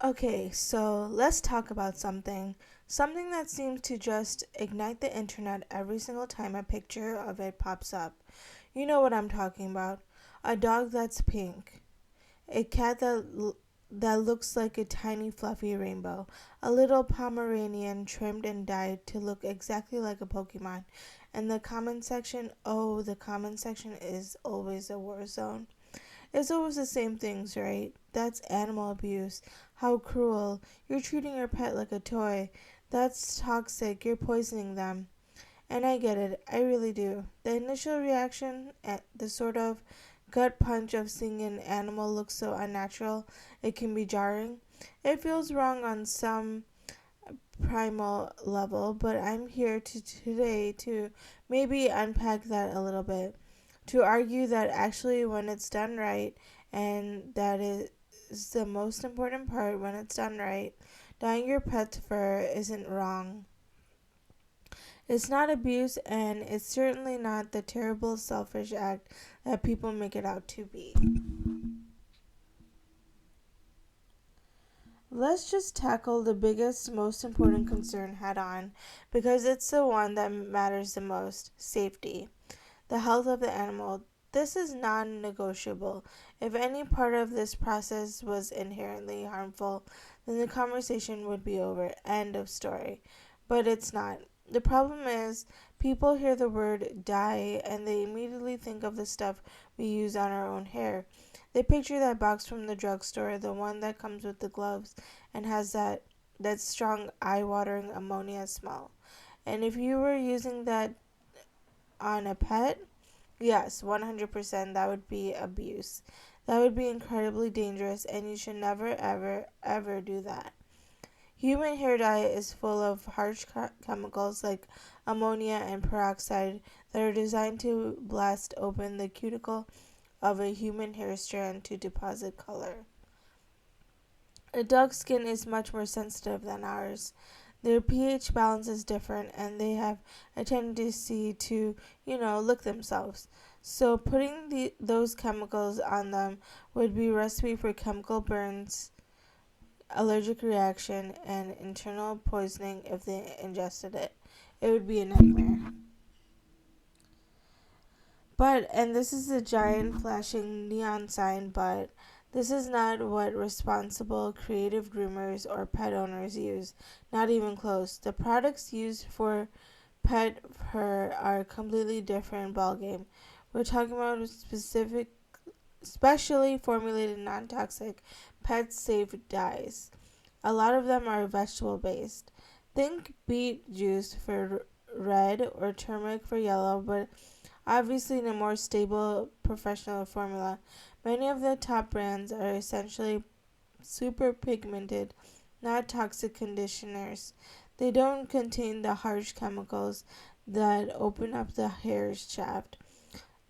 Okay, so let's talk about something. Something that seems to just ignite the internet every single time a picture of it pops up. You know what I'm talking about. A dog that's pink. A cat that looks like a tiny fluffy rainbow. A little Pomeranian trimmed and dyed to look exactly like a Pokemon. And the comment section, oh, the comment section is always a war zone. It's always the same things, right? That's animal abuse. How cruel. You're treating your pet like a toy. That's toxic. You're poisoning them. And I get it. I really do. The initial reaction, the sort of gut punch of seeing an animal look so unnatural, it can be jarring. It feels wrong on some primal level, but I'm here today to maybe unpack that a little bit, to argue that actually when it's done right, and that is the most important part, when it's done right, dyeing your pet's fur isn't wrong. It's not abuse, and it's certainly not the terrible selfish act that people make it out to be. Let's just tackle the biggest, most important concern head on, because it's the one that matters the most: safety. The health of the animal. This is non negotiable. If any part of this process was inherently harmful, then the conversation would be over. End of story. But it's not. The problem is, people hear the word dye and they immediately think of the stuff we use on our own hair. They picture that box from the drugstore, the one that comes with the gloves and has that strong, eye watering ammonia smell. And if you were using that on a pet, yes, 100% that would be abuse. That would be incredibly dangerous, and you should never, ever, ever do that. Human hair dye is full of harsh chemicals like ammonia and peroxide that are designed to blast open the cuticle of a human hair strand to deposit color. A dog's skin is much more sensitive than ours. Their pH balance is different, and they have a tendency to, lick themselves. So putting those chemicals on them would be a recipe for chemical burns, allergic reaction, and internal poisoning if they ingested it. It would be a nightmare. And this is a giant flashing neon sign, but this is not what responsible creative groomers or pet owners use. Not even close. The products used for pet fur are a completely different ballgame. We're talking about specially formulated non-toxic, pet-safe dyes. A lot of them are vegetable-based. Think beet juice for red or turmeric for yellow, but obviously in a more stable professional formula. Many of the top brands are essentially super pigmented, not toxic conditioners. They don't contain the harsh chemicals that open up the hair shaft.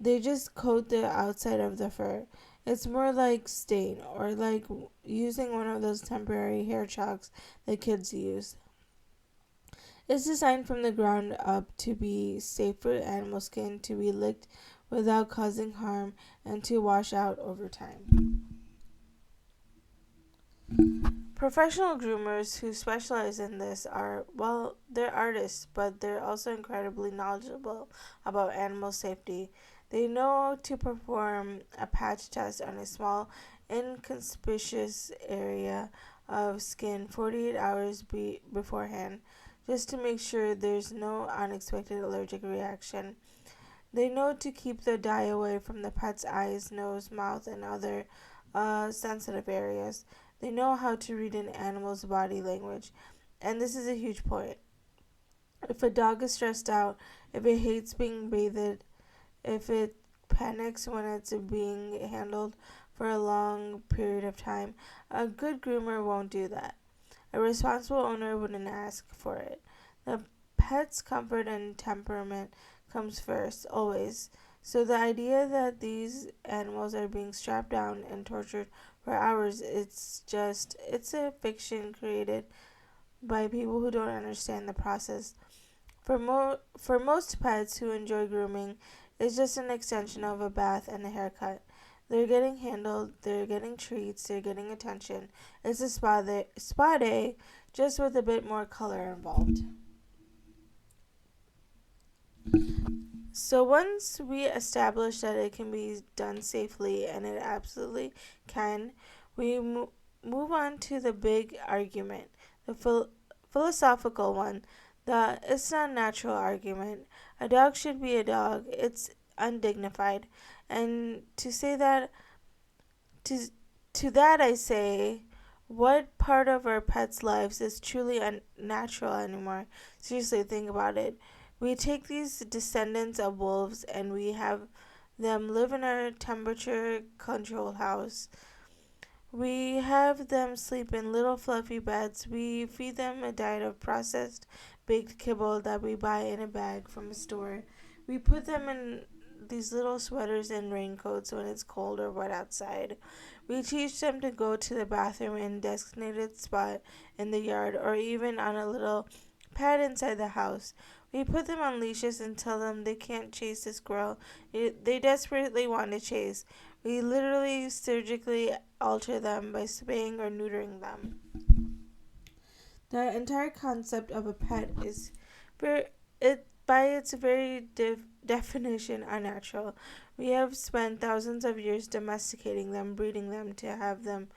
They just coat the outside of the fur. It's more like stain, or like using one of those temporary hair chalks that kids use. It's designed from the ground up to be safe for animal skin to be licked without causing harm and to wash out over time. Professional groomers who specialize in this are, well, they're artists, but they're also incredibly knowledgeable about animal safety. They know to perform a patch test on a small, inconspicuous area of skin 48 hours beforehand, just to make sure there's no unexpected allergic reaction. They know to keep the dye away from the pet's eyes, nose, mouth, and other sensitive areas. They know how to read an animal's body language. And this is a huge point. If a dog is stressed out, if it hates being bathed, if it panics when it's being handled for a long period of time, a good groomer won't do that. A responsible owner wouldn't ask for it. The pet's comfort and temperament comes first, always. So the idea that these animals are being strapped down and tortured for hours, it's a fiction created by people who don't understand the process. For most pets who enjoy grooming, it's just an extension of a bath and a haircut. They're getting handled, they're getting treats, they're getting attention. It's a spa day, just with a bit more color involved. So once we establish that it can be done safely, and it absolutely can, we move on to the big argument, the philosophical one, the it's not natural argument. A dog should be a dog. It's undignified. And to to that I say, what part of our pets' lives is truly unnatural anymore? Seriously, think about it. We take these descendants of wolves and we have them live in our temperature controlled house. We have them sleep in little fluffy beds. We feed them a diet of processed baked kibble that we buy in a bag from a store. We put them in these little sweaters and raincoats when it's cold or wet outside. We teach them to go to the bathroom in a designated spot in the yard or even on a little pad inside the house. We put them on leashes and tell them they can't chase the squirrel they desperately want to chase. We literally surgically alter them by spaying or neutering them. The entire concept of a pet is by its very definition unnatural. We have spent thousands of years domesticating them, breeding them to have them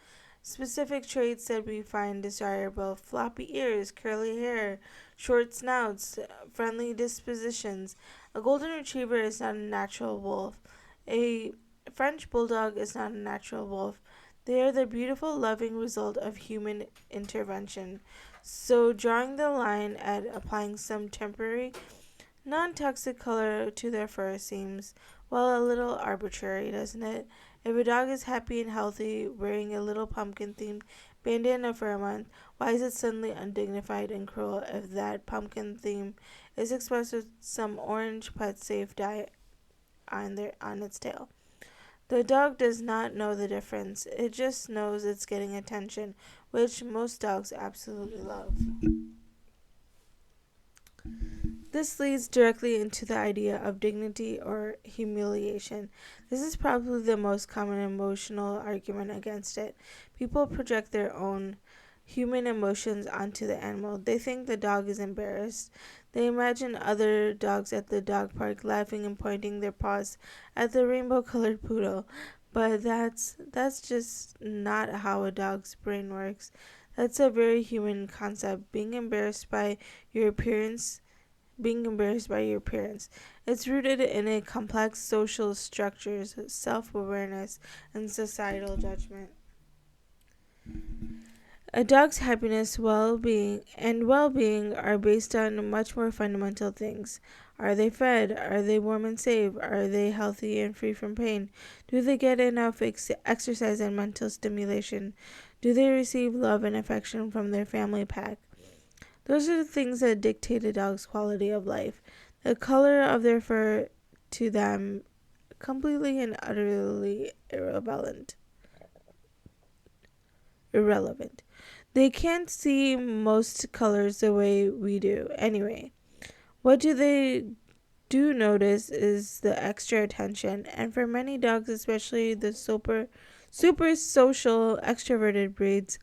specific traits that we find desirable: floppy ears, curly hair, short snouts, friendly dispositions. A golden retriever is not a natural wolf. A French bulldog is not a natural wolf. They are the beautiful, loving result of human intervention. So, drawing the line at applying some temporary, non toxic color to their fur seems, well, a little arbitrary, doesn't it? If a dog is happy and healthy, wearing a little pumpkin themed bandana for a month, why is it suddenly undignified and cruel if that pumpkin theme is expressed with some orange pet safe dye on its tail? The dog does not know the difference. It just knows it's getting attention, which most dogs absolutely love. This leads directly into the idea of dignity or humiliation. This is probably the most common emotional argument against it. People project their own human emotions onto the animal. They think the dog is embarrassed. They imagine other dogs at the dog park laughing and pointing their paws at the rainbow colored poodle. But that's just not how a dog's brain works. That's a very human concept. Being embarrassed by your appearance. It's rooted in a complex social structures, self-awareness, and societal judgment. A dog's happiness, well-being are based on much more fundamental things. Are they fed? Are they warm and safe? Are they healthy and free from pain? Do they get enough exercise and mental stimulation? Do they receive love and affection from their family pack? Those are the things that dictate a dog's quality of life. The color of their fur to them completely and utterly irrelevant. They can't see most colors the way we do anyway. What they do notice is the extra attention, and for many dogs, especially the super social extroverted breeds,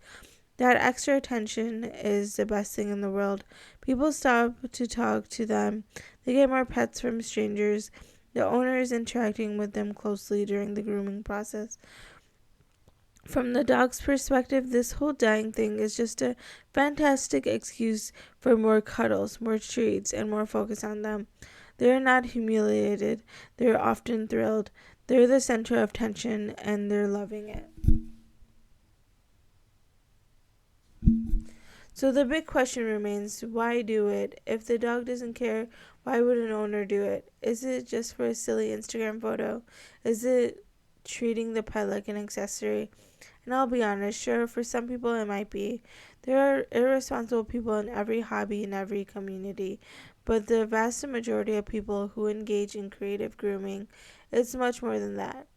that extra attention is the best thing in the world. People stop to talk to them. They get more pets from strangers. The owner is interacting with them closely during the grooming process. From the dog's perspective, this whole dying thing is just a fantastic excuse for more cuddles, more treats, and more focus on them. They're not humiliated. They're often thrilled. They're the center of attention, and they're loving it. So the big question remains, why do it? If the dog doesn't care, why would an owner do it? Is it just for a silly Instagram photo? Is it treating the pet like an accessory? And I'll be honest, sure, for some people it might be. There are irresponsible people in every hobby, in every community. But the vast majority of people who engage in creative grooming, it's much more than that.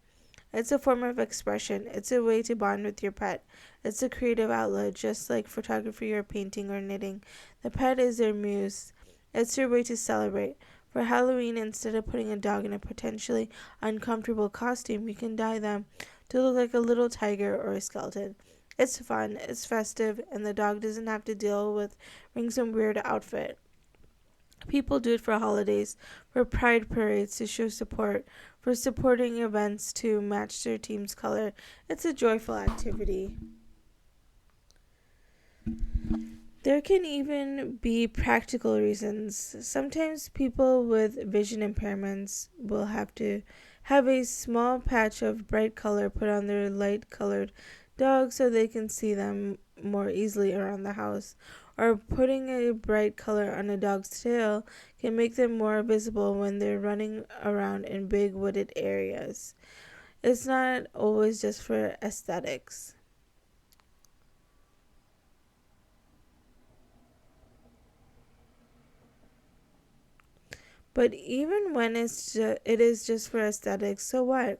It's a form of expression. It's a way to bond with your pet. It's a creative outlet, just like photography or painting or knitting. The pet is their muse. It's their way to celebrate. For Halloween, instead of putting a dog in a potentially uncomfortable costume, you can dye them to look like a little tiger or a skeleton. It's fun, it's festive, and the dog doesn't have to deal with wearing some weird outfit. People do it for holidays, for pride parades to show support, for supporting events to match their team's color. It's a joyful activity. There can even be practical reasons. Sometimes people with vision impairments will have to have a small patch of bright color put on their light colored dog so they can see them more easily around the house. Or putting a bright color on a dog's tail can make them more visible when they're running around in big wooded areas. It's not always just for aesthetics. But even when it is just for aesthetics, so what?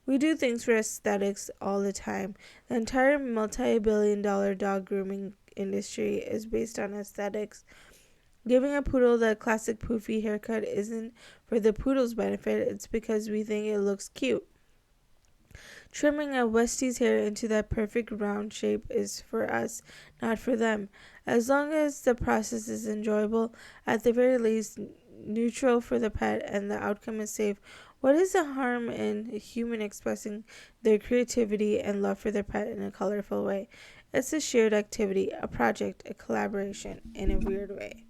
We do things for aesthetics all the time. The entire multi-billion-dollar dog grooming industry is based on aesthetics. Giving a poodle that classic poofy haircut isn't for the poodle's benefit, it's because we think it looks cute. Trimming a Westie's hair into that perfect round shape is for us, not for them. As long as the process is enjoyable, at the very least, neutral for the pet, and the outcome is safe, what is the harm in a human expressing their creativity and love for their pet in a colorful way? It's a shared activity, a project, a collaboration in a weird way.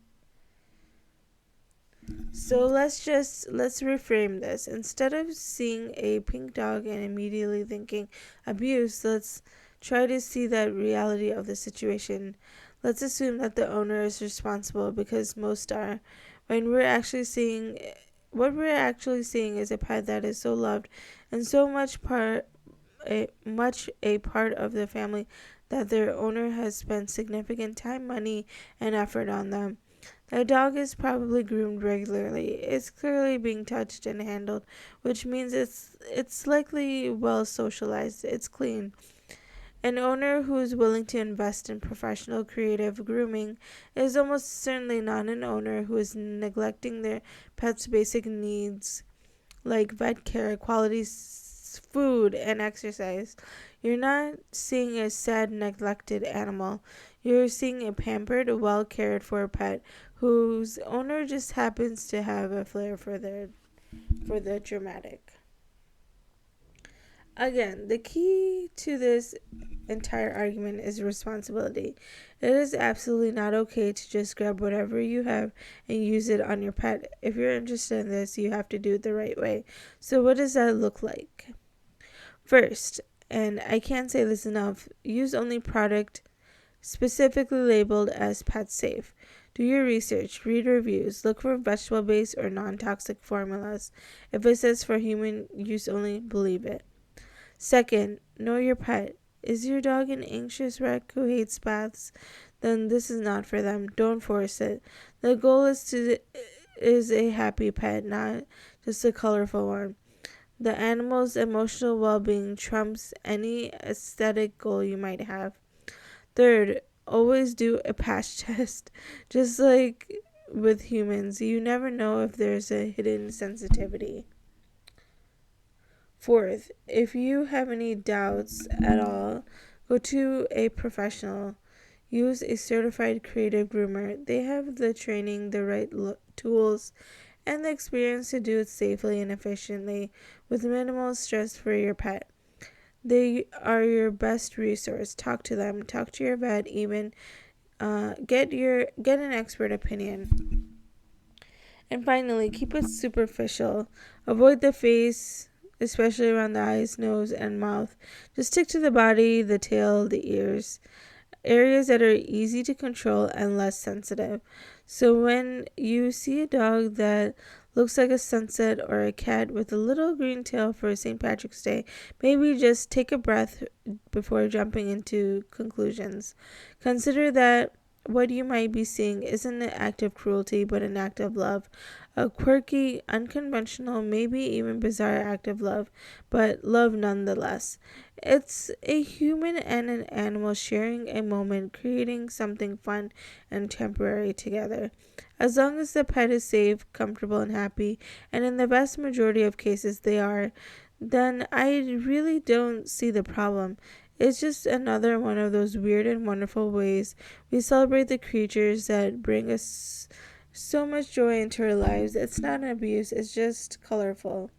So let's reframe this. Instead of seeing a pink dog and immediately thinking abuse, let's try to see the reality of the situation. Let's assume that the owner is responsible, because most are. When we're actually seeing what we're actually seeing is a pet that is so loved and so much a part of the family that their owner has spent significant time, money, and effort on them. The dog is probably groomed regularly. It's clearly being touched and handled, which means it's likely well socialized. It's clean. An owner who is willing to invest in professional creative grooming is almost certainly not an owner who is neglecting their pet's basic needs like vet care, quality food, and exercise. You're not seeing a sad, neglected animal. You're seeing a pampered, well cared for pet whose owner just happens to have a flair for the dramatic. Again, the key to this entire argument is responsibility. It is absolutely not okay to just grab whatever you have and use it on your pet. If you're interested in this, you have to do it the right way. So what does that look like? First, and I can't say this enough, use only product specifically labeled as pet safe. Do your research, read reviews, look for vegetable-based or non-toxic formulas. If it says for human use only, believe it. Second, know your pet. Is your dog an anxious wreck who hates baths? Then this is not for them. Don't force it. The goal is a happy pet, not just a colorful one. The animal's emotional well-being trumps any aesthetic goal you might have. Third, always do a patch test. Just like with humans, you never know if there's a hidden sensitivity. Fourth, if you have any doubts at all, go to a professional. Use a certified creative groomer. They have the training, the right tools, and the experience to do it safely and efficiently with minimal stress for your pet. They are your best resource. Talk to them. Talk to your vet. Even get an expert opinion. And finally, keep it superficial. Avoid the face, especially around the eyes, nose, and mouth. Just stick to the body, the tail, the ears, areas that are easy to control and less sensitive. So when you see a dog that looks like a sunset or a cat with a little green tail for St. Patrick's Day, maybe just take a breath before jumping into conclusions. Consider that what you might be seeing isn't an act of cruelty, but an act of love. A quirky, unconventional, maybe even bizarre act of love, but love nonetheless. It's a human and an animal sharing a moment, creating something fun and temporary together. As long as the pet is safe, comfortable, and happy, and in the vast majority of cases they are, then I really don't see the problem. It's just another one of those weird and wonderful ways we celebrate the creatures that bring us so much joy into our lives. It's not an abuse, it's just colorful.